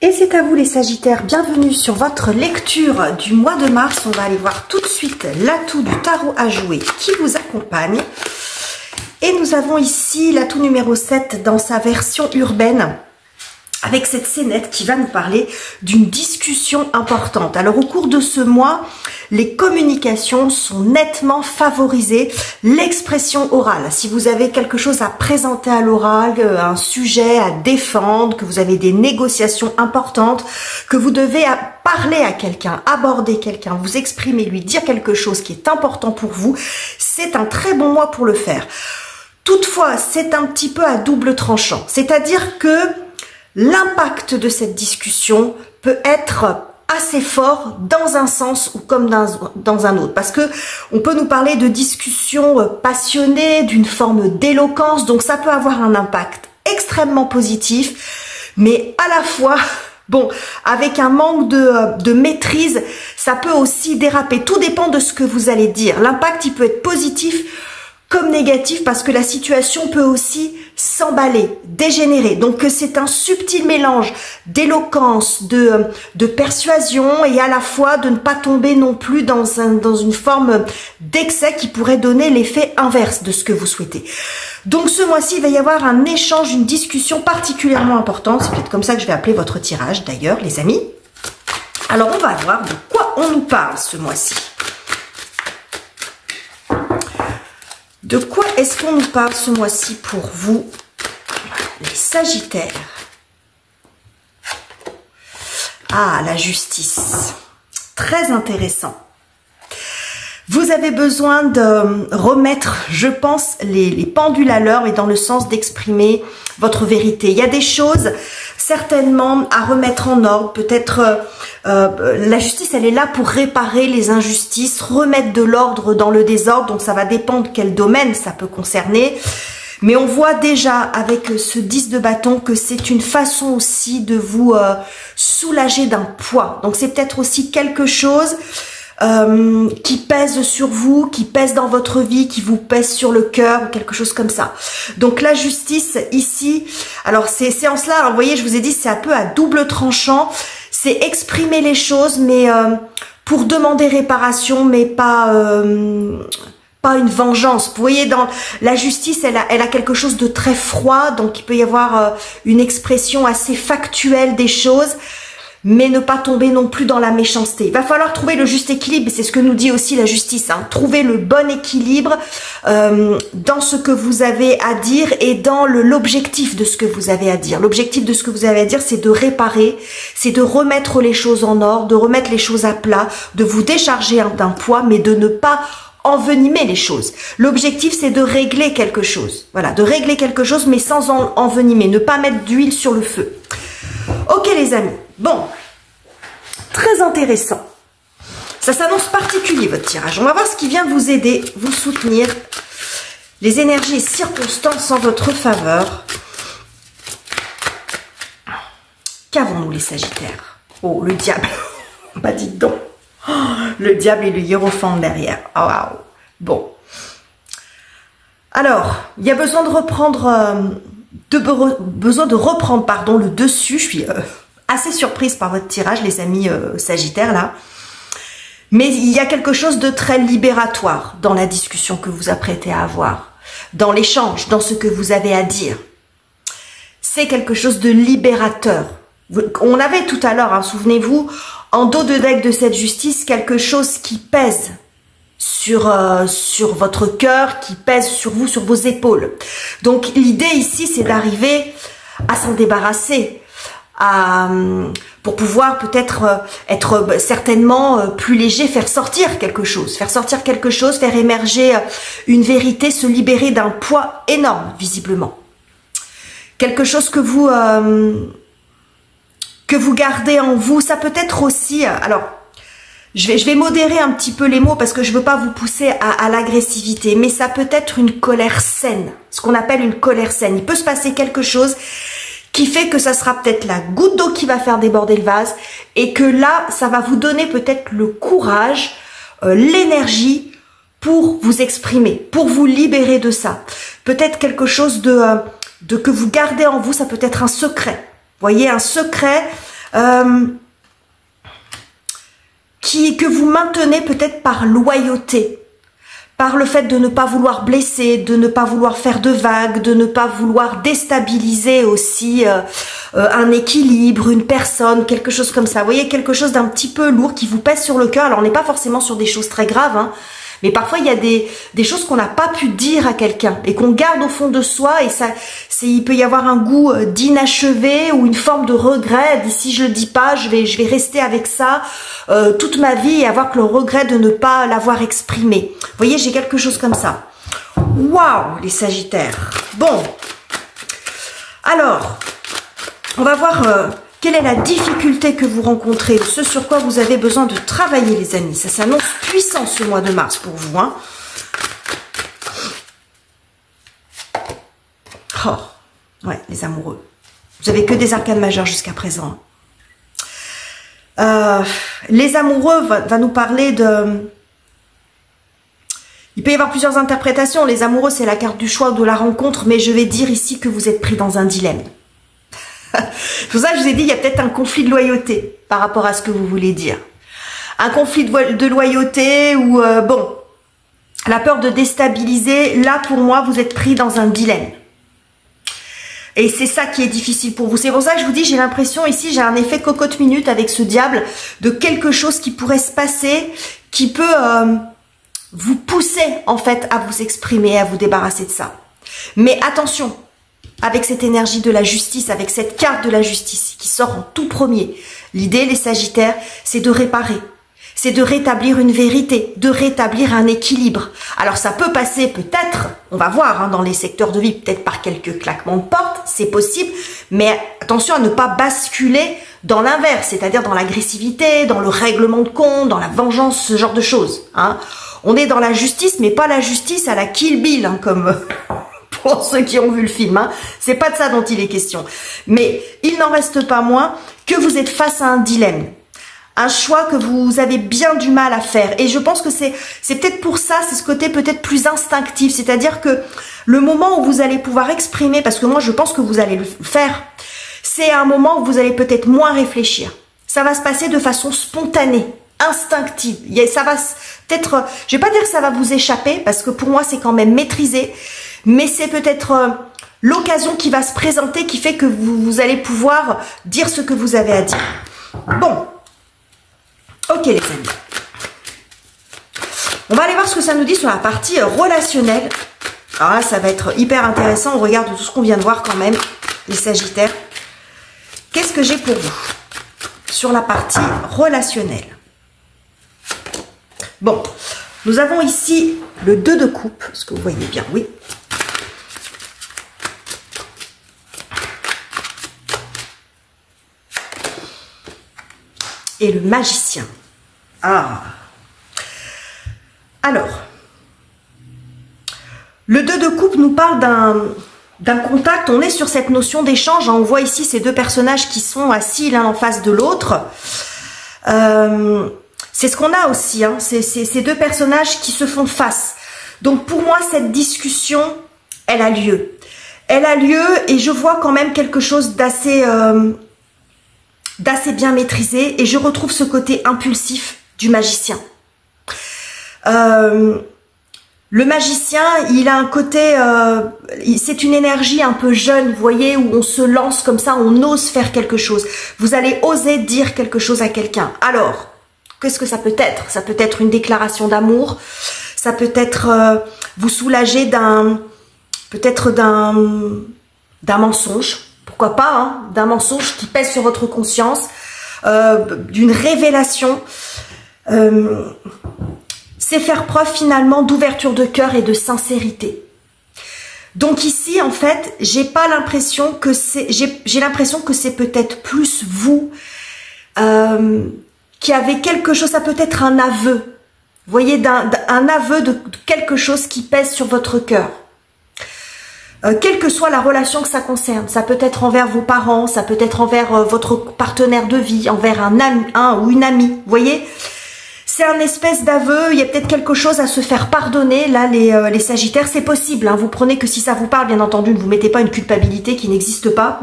Et c'est à vous les Sagittaires, bienvenue sur votre lecture du mois de mars. On va aller voir tout de suite l'atout du tarot à jouer qui vous accompagne. Et nous avons ici l'atout numéro 7 dans sa version urbaine, avec cette scénette qui va nous parler d'une discussion importante. Alors au cours de ce mois, les communications sont nettement favorisées, l'expression orale. Si vous avez quelque chose à présenter à l'oral, un sujet à défendre, que vous avez des négociations importantes, que vous devez parler à quelqu'un, aborder quelqu'un, vous exprimer, lui dire quelque chose qui est important pour vous, c'est un très bon mois pour le faire. Toutefois, c'est un petit peu à double tranchant, c'est-à-dire que l'impact de cette discussion peut être assez fort dans un sens ou comme dans un autre. Parce que on peut nous parler de discussions passionnées, d'une forme d'éloquence, donc ça peut avoir un impact extrêmement positif, mais à la fois, bon, avec un manque de maîtrise, ça peut aussi déraper. Tout dépend de ce que vous allez dire. L'impact, il peut être positif comme négatif parce que la situation peut aussi s'emballer, dégénérer. Donc c'est un subtil mélange d'éloquence, de persuasion et à la fois de ne pas tomber non plus dans une forme d'excès qui pourrait donner l'effet inverse de ce que vous souhaitez. Donc ce mois-ci, il va y avoir un échange, une discussion particulièrement importante. C'est peut-être comme ça que je vais appeler votre tirage d'ailleurs, les amis. Alors on va voir de quoi on nous parle ce mois-ci. De quoi est-ce qu'on nous parle ce mois-ci pour vous, les Sagittaires? Ah, la justice. Très intéressant. Vous avez besoin de remettre, je pense, les pendules à l'heure et dans le sens d'exprimer votre vérité. Il y a des choses certainement à remettre en ordre. Peut-être la justice, elle est là pour réparer les injustices, remettre de l'ordre dans le désordre. Donc ça va dépendre quel domaine ça peut concerner. Mais on voit déjà avec ce 10 de bâton que c'est une façon aussi de vous soulager d'un poids. Donc c'est peut-être aussi quelque chose qui pèse sur vous, qui pèse dans votre vie, qui vous pèse sur le cœur, quelque chose comme ça. Donc la justice ici, alors c'est en cela, alors vous voyez, je vous ai dit, c'est un peu à double tranchant, c'est exprimer les choses, mais pour demander réparation, mais pas une vengeance. Vous voyez, dans la justice, elle a quelque chose de très froid, donc il peut y avoir une expression assez factuelle des choses, mais ne pas tomber non plus dans la méchanceté. Il va falloir trouver le juste équilibre, c'est ce que nous dit aussi la justice, hein. Trouver le bon équilibre dans ce que vous avez à dire et dans l'objectif de ce que vous avez à dire. L'objectif de ce que vous avez à dire, c'est de réparer, c'est de remettre les choses en ordre, de remettre les choses à plat, de vous décharger d'un poids, mais de ne pas envenimer les choses. L'objectif, c'est de régler quelque chose. Voilà, de régler quelque chose, mais sans envenimer, ne pas mettre d'huile sur le feu. Ok les amis, bon, très intéressant. Ça s'annonce particulier votre tirage. On va voir ce qui vient vous aider, vous soutenir. Les énergies et circonstances en votre faveur. Qu'avons-nous les Sagittaires? Oh, le diable. Bah dites donc. Oh, le diable et le hiérophante derrière. Oh, wow. Bon. Alors, il y a besoin de reprendre... pardon, le dessus. Je suis assez surprise par votre tirage, les amis Sagittaires, là. Mais il y a quelque chose de très libératoire dans la discussion que vous apprêtez à avoir, dans l'échange, dans ce que vous avez à dire. C'est quelque chose de libérateur. On avait tout à l'heure, hein, souvenez-vous, en dos de deck de cette justice, quelque chose qui pèse sur votre cœur, qui pèse sur vous, sur vos épaules. Donc l'idée ici, c'est d'arriver à s'en débarrasser, pour pouvoir peut-être être certainement plus léger, faire sortir quelque chose, faire émerger une vérité, se libérer d'un poids énorme, visiblement. Quelque chose que vous gardez en vous, ça peut être aussi... alors, je vais modérer un petit peu les mots parce que je ne veux pas vous pousser à l'agressivité, mais ça peut être une colère saine, ce qu'on appelle une colère saine. Il peut se passer quelque chose qui fait que ça sera peut-être la goutte d'eau qui va faire déborder le vase et que là, ça va vous donner peut-être le courage, l'énergie pour vous exprimer, pour vous libérer de ça. Peut-être quelque chose que vous gardez en vous, ça peut être un secret. Vous voyez, un secret que vous maintenez peut-être par loyauté, par le fait de ne pas vouloir blesser, de ne pas vouloir faire de vagues, de ne pas vouloir déstabiliser aussi un équilibre, une personne, quelque chose comme ça. Vous voyez, quelque chose d'un petit peu lourd qui vous pèse sur le cœur. Alors, on n'est pas forcément sur des choses très graves, hein, mais parfois, il y a des choses qu'on n'a pas pu dire à quelqu'un et qu'on garde au fond de soi et il peut y avoir un goût d'inachevé ou une forme de regret. Si je le dis pas, je vais rester avec ça toute ma vie et avoir que le regret de ne pas l'avoir exprimé. Vous voyez, j'ai quelque chose comme ça. Waouh, les Sagittaires. Bon. Alors, on va voir quelle est la difficulté que vous rencontrez, ce sur quoi vous avez besoin de travailler, les amis. Ça s'annonce puissant ce mois de mars pour vous, hein. Oh, ouais, les amoureux. Vous avez que des arcanes majeures jusqu'à présent. Les amoureux va nous parler de... Il peut y avoir plusieurs interprétations. Les amoureux, c'est la carte du choix ou de la rencontre, mais je vais dire ici que vous êtes pris dans un dilemme. C'est pour ça que je vous ai dit, il y a peut-être un conflit de loyauté par rapport à ce que vous voulez dire. Un conflit de loyauté ou, bon, la peur de déstabiliser. Là, pour moi, vous êtes pris dans un dilemme. Et c'est ça qui est difficile pour vous. C'est pour ça que je vous dis, j'ai l'impression ici, j'ai un effet cocotte minute avec ce diable de quelque chose qui pourrait se passer, qui peut vous pousser en fait à vous exprimer, à vous débarrasser de ça. Mais attention, avec cette énergie de la justice, avec cette carte de la justice qui sort en tout premier. L'idée, les Sagittaires, c'est de réparer. C'est de rétablir une vérité, de rétablir un équilibre. Alors ça peut passer peut-être, on va voir hein, dans les secteurs de vie, peut-être par quelques claquements de porte, c'est possible, mais attention à ne pas basculer dans l'inverse, c'est-à-dire dans l'agressivité, dans le règlement de compte, dans la vengeance, ce genre de choses. Hein. On est dans la justice, mais pas la justice à la Kill Bill, hein, comme... pour ceux qui ont vu le film, hein. C'est pas de ça dont il est question. Mais il n'en reste pas moins que vous êtes face à un dilemme. Un choix que vous avez bien du mal à faire. Et je pense que c'est peut-être pour ça, c'est ce côté peut-être plus instinctif. C'est-à-dire que le moment où vous allez pouvoir exprimer, parce que moi je pense que vous allez le faire, c'est un moment où vous allez peut-être moins réfléchir. Ça va se passer de façon spontanée, instinctive. Ça va peut-être, je vais pas dire que ça va vous échapper, parce que pour moi c'est quand même maîtrisé. Mais c'est peut-être l'occasion qui va se présenter qui fait que vous allez pouvoir dire ce que vous avez à dire. Bon. Ok les amis. On va aller voir ce que ça nous dit sur la partie relationnelle. Alors là, ça va être hyper intéressant. On regarde tout ce qu'on vient de voir quand même, les Sagittaires. Qu'est-ce que j'ai pour vous sur la partie relationnelle? Bon, nous avons ici le 2 de coupe. Est-ce que vous voyez bien? Oui. Et le magicien. Ah. Alors, le 2 de coupe nous parle d'un contact. On est sur cette notion d'échange. On voit ici ces deux personnages qui sont assis l'un en face de l'autre. C'est ce qu'on a aussi. Hein. C'est ces deux personnages qui se font face. Donc pour moi, cette discussion, elle a lieu. Elle a lieu et je vois quand même quelque chose d'assez bien maîtrisé et je retrouve ce côté impulsif du magicien. Le magicien, il a un côté, c'est une énergie un peu jeune, vous voyez, où on se lance comme ça, on ose faire quelque chose. Vous allez oser dire quelque chose à quelqu'un. Alors, qu'est-ce que ça peut être? Ça peut être une déclaration d'amour, ça peut être vous soulager d'un mensonge. Pourquoi pas, hein, d'un mensonge qui pèse sur votre conscience, d'une révélation. C'est faire preuve finalement d'ouverture de cœur et de sincérité. Donc ici, en fait, j'ai l'impression que c'est peut-être plus vous qui avez quelque chose, ça peut être un aveu. Vous voyez, un aveu de quelque chose qui pèse sur votre cœur. Quelle que soit la relation que ça concerne, ça peut être envers vos parents, ça peut être envers votre partenaire de vie, envers un ami, ou une amie, vous voyez. C'est un espèce d'aveu, il y a peut-être quelque chose à se faire pardonner, là les Sagittaires, c'est possible, hein, vous prenez que si ça vous parle, bien entendu, ne vous mettez pas une culpabilité qui n'existe pas,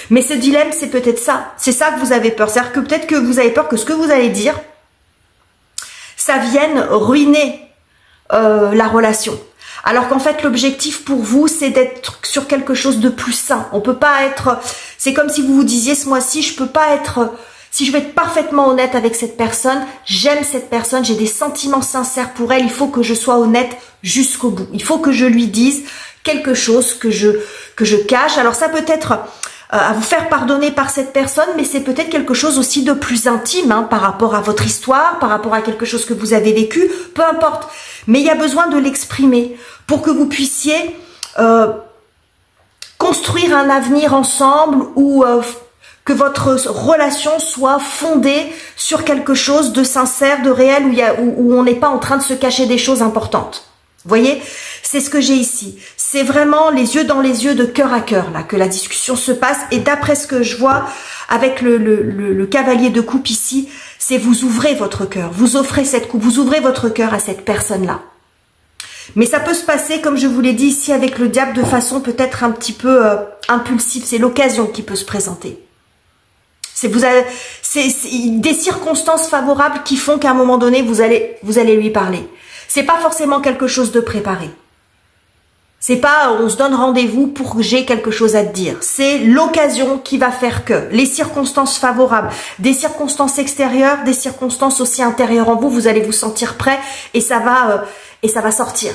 Mais ce dilemme, c'est peut-être ça. C'est ça que vous avez peur. C'est-à-dire que peut-être que vous avez peur que ce que vous allez dire, ça vienne ruiner la relation. Alors qu'en fait, l'objectif pour vous, c'est d'être sur quelque chose de plus sain. On peut pas être... C'est comme si vous vous disiez, ce mois-ci, je peux pas être... Si je vais être parfaitement honnête avec cette personne, j'aime cette personne, j'ai des sentiments sincères pour elle, il faut que je sois honnête jusqu'au bout. Il faut que je lui dise quelque chose que je cache. Alors ça peut être à vous faire pardonner par cette personne, mais c'est peut-être quelque chose aussi de plus intime, hein, par rapport à votre histoire, par rapport à quelque chose que vous avez vécu, peu importe. Mais il y a besoin de l'exprimer pour que vous puissiez construire un avenir ensemble ou que votre relation soit fondée sur quelque chose de sincère, de réel, où on n'est pas en train de se cacher des choses importantes. Vous voyez, c'est ce que j'ai ici. C'est vraiment les yeux dans les yeux, de cœur à cœur, là, que la discussion se passe. Et d'après ce que je vois avec le cavalier de coupe ici, c'est vous ouvrez votre cœur, vous offrez cette coupe, vous ouvrez votre cœur à cette personne-là. Mais ça peut se passer, comme je vous l'ai dit ici, avec le diable, de façon peut-être un petit peu impulsive. C'est l'occasion qui peut se présenter. C'est des circonstances favorables qui font qu'à un moment donné, vous allez lui parler. C'est pas forcément quelque chose de préparé. C'est pas on se donne rendez-vous pour que j'ai quelque chose à te dire. C'est l'occasion qui va faire que les circonstances favorables, des circonstances extérieures, des circonstances aussi intérieures en vous, vous allez vous sentir prêt et ça va sortir.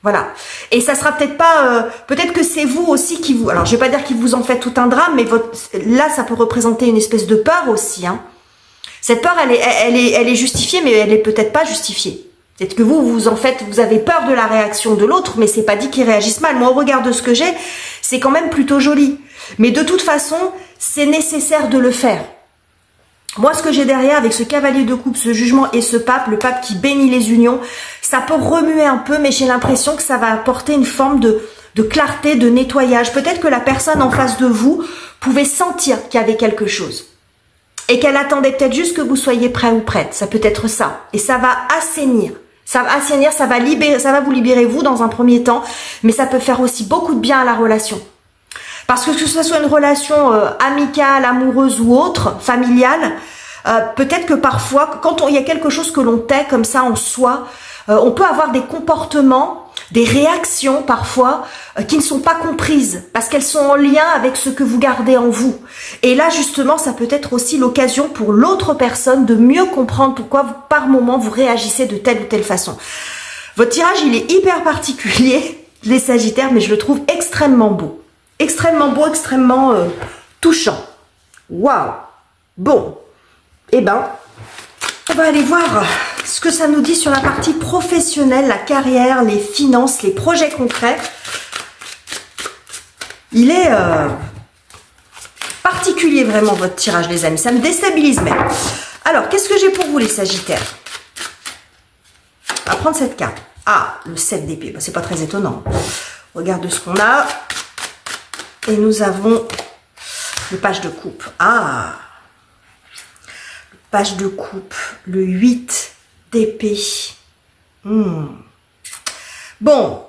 Voilà. Et ça sera peut-être pas... peut-être que c'est vous aussi qui vous... Alors, je vais pas dire qu'il vous en fait tout un drame, mais là, ça peut représenter une espèce de peur aussi. Hein. Cette peur, elle est justifiée, mais elle est peut-être pas justifiée. Peut-être que vous avez peur de la réaction de l'autre, mais c'est pas dit qu'il réagisse mal. Moi, au regard de ce que j'ai, c'est quand même plutôt joli. Mais de toute façon, c'est nécessaire de le faire. Moi, ce que j'ai derrière avec ce cavalier de coupe, ce jugement et ce pape, le pape qui bénit les unions, ça peut remuer un peu, mais j'ai l'impression que ça va apporter une forme de clarté, de nettoyage. Peut-être que la personne en face de vous pouvait sentir qu'il y avait quelque chose. Et qu'elle attendait peut-être juste que vous soyez prêt ou prête. Ça peut être ça. Et ça va assainir. Ça va assainir, ça va vous libérer vous dans un premier temps, mais ça peut faire aussi beaucoup de bien à la relation. Parce que ce soit une relation amicale, amoureuse ou autre, familiale, peut-être que parfois, quand il y a quelque chose que l'on tait comme ça en soi, on peut avoir des comportements, des réactions parfois qui ne sont pas comprises parce qu'elles sont en lien avec ce que vous gardez en vous. Et là justement, ça peut être aussi l'occasion pour l'autre personne de mieux comprendre pourquoi par moment vous réagissez de telle ou telle façon. Votre tirage, il est hyper particulier, les Sagittaires, mais je le trouve extrêmement beau. Extrêmement beau, extrêmement touchant. Waouh! Bon, eh ben, on va aller voir ce que ça nous dit sur la partie professionnelle, la carrière, les finances, les projets concrets. Il est particulier vraiment votre tirage, les amis. Ça me déstabilise même. Alors, qu'est-ce que j'ai pour vous, les Sagittaires? On va prendre cette carte. Ah, le 7 d'épée. Bah, c'est pas très étonnant. Regarde ce qu'on a. Et nous avons le page de coupe. Ah, le page de coupe, le 8 d'épée. Bon.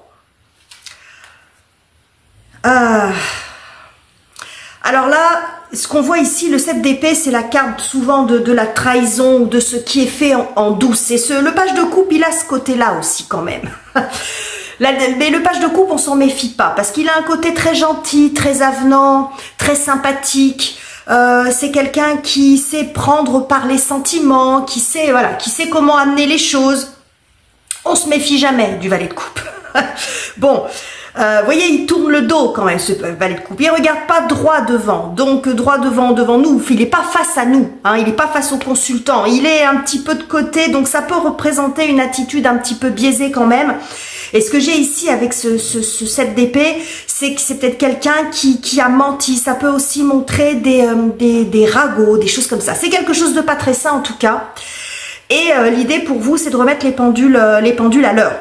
Alors là, ce qu'on voit ici, le 7 d'épée, c'est la carte souvent de la trahison ou de ce qui est fait en douce. Et le page de coupe, il a ce côté-là aussi quand même. Mais le page de coupe, on s'en méfie pas parce qu'il a un côté très gentil, très avenant, très sympathique. C'est quelqu'un qui sait prendre par les sentiments, qui sait comment amener les choses. On se méfie jamais du valet de coupe. Bon, vous voyez, il tourne le dos quand même, ce valet de coupe. Il regarde pas droit devant. Donc droit devant nous, il n'est pas face à nous. Hein, il n'est pas face au consultant. Il est un petit peu de côté, donc ça peut représenter une attitude un petit peu biaisée quand même. Et ce que j'ai ici avec ce 7 d'épée, c'est que c'est peut-être quelqu'un qui a menti. Ça peut aussi montrer des ragots, des choses comme ça. C'est quelque chose de pas très sain en tout cas. Et l'idée pour vous, c'est de remettre les pendules à l'heure.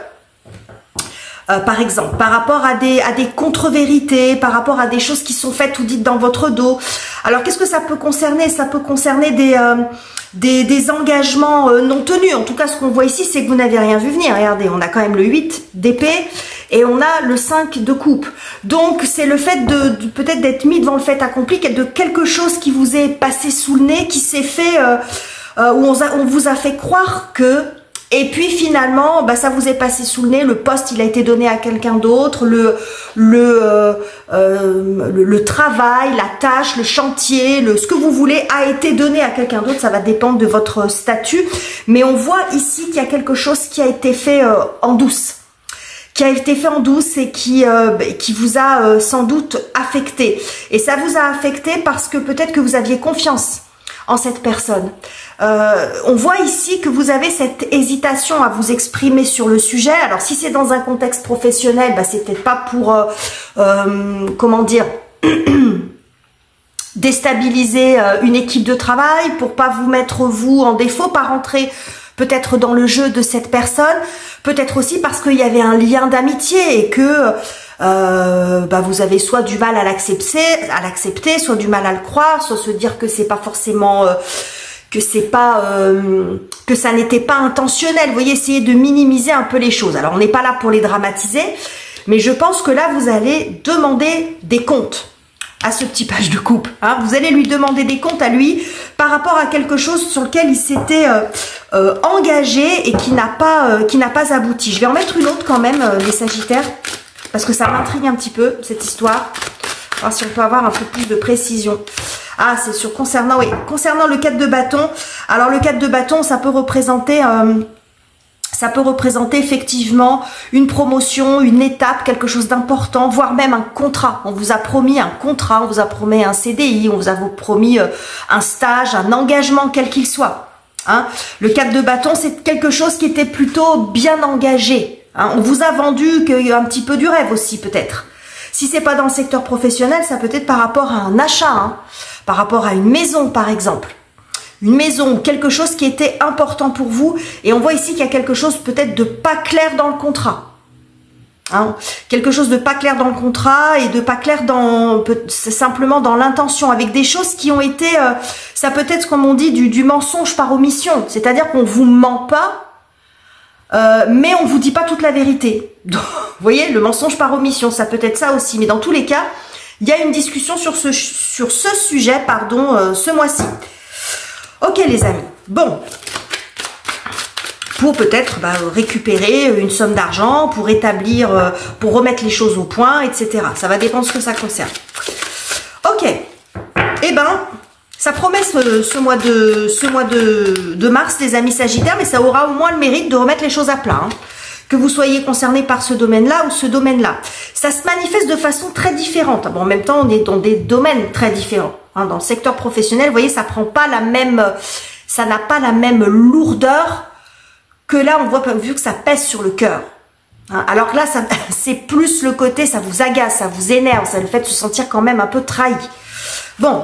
par exemple, par rapport à des contre-vérités, par rapport à des choses qui sont faites ou dites dans votre dos. Alors, qu'est-ce que ça peut concerner? Ça peut concerner des engagements non tenus. En tout cas, ce qu'on voit ici, c'est que vous n'avez rien vu venir. Regardez, on a quand même le 8 d'épée et on a le 5 de coupe. Donc, c'est le fait de peut-être d'être mis devant le fait accompli, de quelque chose qui vous est passé sous le nez, qui s'est fait, où on vous a fait croire que... Et puis finalement, bah, ça vous est passé sous le nez, le poste il a été donné à quelqu'un d'autre, le travail, la tâche, le chantier, ce que vous voulez a été donné à quelqu'un d'autre, ça va dépendre de votre statut. Mais on voit ici qu'il y a quelque chose qui a été fait en douce. Qui a été fait en douce et qui vous a sans doute affecté. Et ça vous a affecté parce que peut-être que vous aviez confiance en cette personne. On voit ici que vous avez cette hésitation à vous exprimer sur le sujet. Alors si c'est dans un contexte professionnel, bah, c'est peut-être pas pour comment dire déstabiliser une équipe de travail, pour pas vous mettre vous en défaut, pas rentrer peut-être dans le jeu de cette personne, peut-être aussi parce qu'il y avait un lien d'amitié et que bah vous avez soit du mal à l'accepter, soit du mal à le croire, soit se dire que c'est pas forcément que ça n'était pas intentionnel. Vous voyez, essayer de minimiser un peu les choses. Alors on n'est pas là pour les dramatiser, mais je pense que là vous allez demander des comptes à ce petit page de coupe. Hein. Vous allez lui demander des comptes à lui par rapport à quelque chose sur lequel il s'était engagé et qui n'a pas abouti. Je vais en mettre une autre quand même, les Sagittaires, parce que ça m'intrigue un petit peu cette histoire. Alors si on peut avoir un peu plus de précision. Ah, c'est sur concernant le 4 de bâton. Alors le 4 de bâton, ça peut représenter effectivement une promotion, une étape, quelque chose d'important, voire même un contrat. On vous a promis un contrat, on vous a promis un CDI, on vous a promis un stage, un engagement, quel qu'il soit. Hein. Le 4 de bâton, c'est quelque chose qui était plutôt bien engagé. Hein. On vous a vendu un petit peu du rêve aussi peut-être. Si c'est pas dans le secteur professionnel, ça peut être par rapport à un achat, hein, par rapport à une maison par exemple. Une maison, quelque chose qui était important pour vous. Et on voit ici qu'il y a quelque chose peut-être de pas clair dans le contrat. Hein, quelque chose de pas clair dans le contrat et de pas clair simplement dans l'intention, avec des choses qui ont été, ça peut être comme on dit du mensonge par omission. C'est-à-dire qu'on vous ment pas, mais on vous dit pas toute la vérité. Donc, vous voyez, le mensonge par omission, ça peut être ça aussi. Mais dans tous les cas, il y a une discussion sur ce sujet, pardon, ce mois-ci. Ok les amis, bon, pour peut-être récupérer une somme d'argent, pour établir, pour remettre les choses au point, etc. Ça va dépendre de ce que ça concerne. Ok, eh ben, ça promet ce mois de mars les amis Sagittaires, mais ça aura au moins le mérite de remettre les choses à plat. Hein. Que vous soyez concerné par ce domaine-là ou ce domaine-là. Ça se manifeste de façon très différente. Bon, en même temps, on est dans des domaines très différents. Hein, dans le secteur professionnel, vous voyez, ça n'a pas la même lourdeur que là, on voit, vu que ça pèse sur le cœur. Hein, alors que là, c'est plus le côté, ça vous agace, ça vous énerve, ça le fait de se sentir quand même un peu trahi. Bon,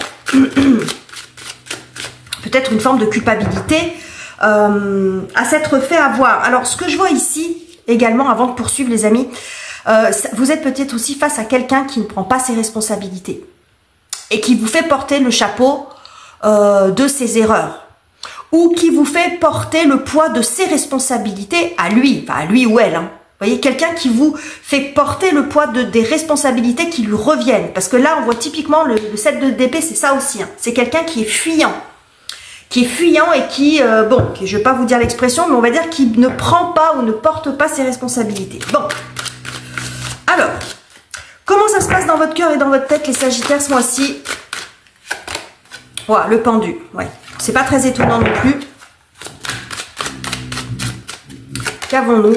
peut-être une forme de culpabilité à s'être fait avoir. Alors, ce que je vois ici, également, avant de poursuivre les amis, vous êtes peut-être aussi face à quelqu'un qui ne prend pas ses responsabilités et qui vous fait porter le chapeau de ses erreurs ou qui vous fait porter le poids de ses responsabilités à lui, enfin à lui ou elle. Hein. Vous voyez, quelqu'un qui vous fait porter le poids des responsabilités qui lui reviennent. Parce que là, on voit typiquement le 7 d'épée, c'est ça aussi. Hein. C'est quelqu'un qui est fuyant. Et qui, bon, je ne vais pas vous dire l'expression, mais on va dire qu'il ne prend pas ou ne porte pas ses responsabilités. Bon, alors, comment ça se passe dans votre cœur et dans votre tête, les Sagittaires, ce mois-ci? Voilà, le pendu, ouais. C'est pas très étonnant non plus. Qu'avons-nous?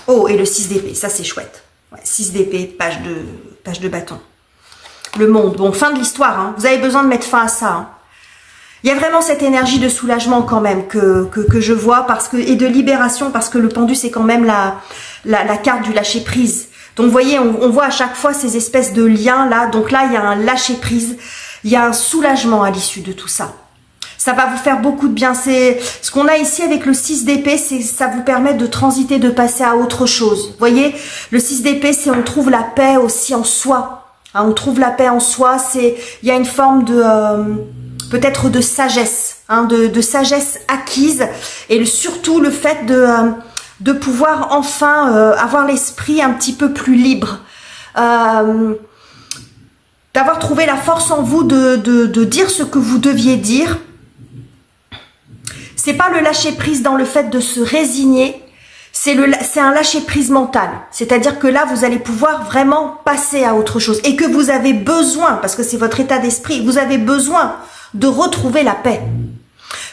Oh, et le 6 d'épée, ça c'est chouette. Ouais, 6 d'épée, page de bâton. Le monde, bon, fin de l'histoire, hein. Vous avez besoin de mettre fin à ça, hein. Il y a vraiment cette énergie de soulagement quand même que je vois et de libération, parce que le pendu c'est quand même la carte du lâcher prise. Donc vous voyez, on voit à chaque fois ces espèces de liens là. Donc là il y a un lâcher prise, il y a un soulagement à l'issue de tout ça. Ça va vous faire beaucoup de bien. C'est ce qu'on a ici avec le 6 d'épée, c'est ça vous permet de transiter, de passer à autre chose. Vous voyez, le 6 d'épée, c'est on trouve la paix aussi en soi. Hein, on trouve la paix en soi. Il y a une forme de peut-être de sagesse, hein, de sagesse acquise, et surtout le fait de pouvoir enfin avoir l'esprit un petit peu plus libre. D'avoir trouvé la force en vous de dire ce que vous deviez dire. C'est pas le lâcher prise dans le fait de se résigner, c'est un lâcher prise mental. C'est-à-dire que là, vous allez pouvoir vraiment passer à autre chose et que vous avez besoin, parce que c'est votre état d'esprit, vous avez besoin de retrouver la paix.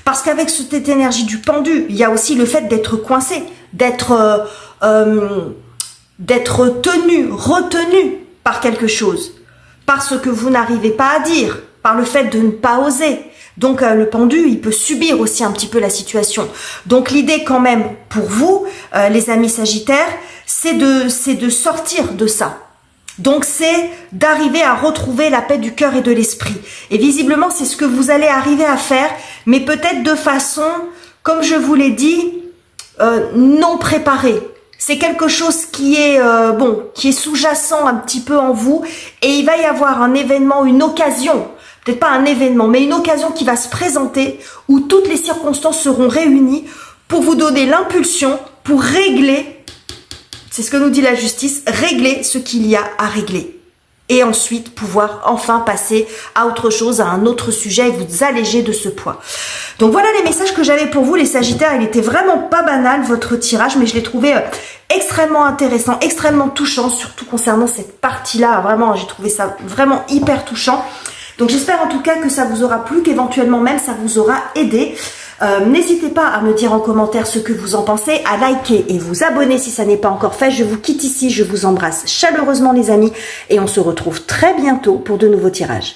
Parce qu'avec cette énergie du pendu, il y a aussi le fait d'être coincé, d'être tenu, retenu par quelque chose, parce que vous n'arrivez pas à dire, par le fait de ne pas oser. Donc le pendu, il peut subir aussi un petit peu la situation. Donc l'idée quand même pour vous, les amis Sagittaires, c'est de sortir de ça. Donc c'est d'arriver à retrouver la paix du cœur et de l'esprit. Et visiblement, c'est ce que vous allez arriver à faire, mais peut-être de façon, comme je vous l'ai dit, non préparée. C'est quelque chose qui est qui est sous-jacent un petit peu en vous, et il va y avoir un événement, une occasion, peut-être pas un événement, mais une occasion qui va se présenter où toutes les circonstances seront réunies pour vous donner l'impulsion, pour régler, c'est ce que nous dit la justice, régler ce qu'il y a à régler. Et ensuite pouvoir enfin passer à autre chose, à un autre sujet, et vous alléger de ce poids. Donc voilà les messages que j'avais pour vous les Sagittaires. Il était vraiment pas banal votre tirage, mais je l'ai trouvé extrêmement intéressant, extrêmement touchant, surtout concernant cette partie-là. Vraiment, j'ai trouvé ça vraiment hyper touchant. Donc j'espère en tout cas que ça vous aura plu, qu'éventuellement même ça vous aura aidé. N'hésitez pas à me dire en commentaire ce que vous en pensez, à liker et vous abonner si ça n'est pas encore fait. Je vous quitte ici, je vous embrasse chaleureusement les amis, et on se retrouve très bientôt pour de nouveaux tirages.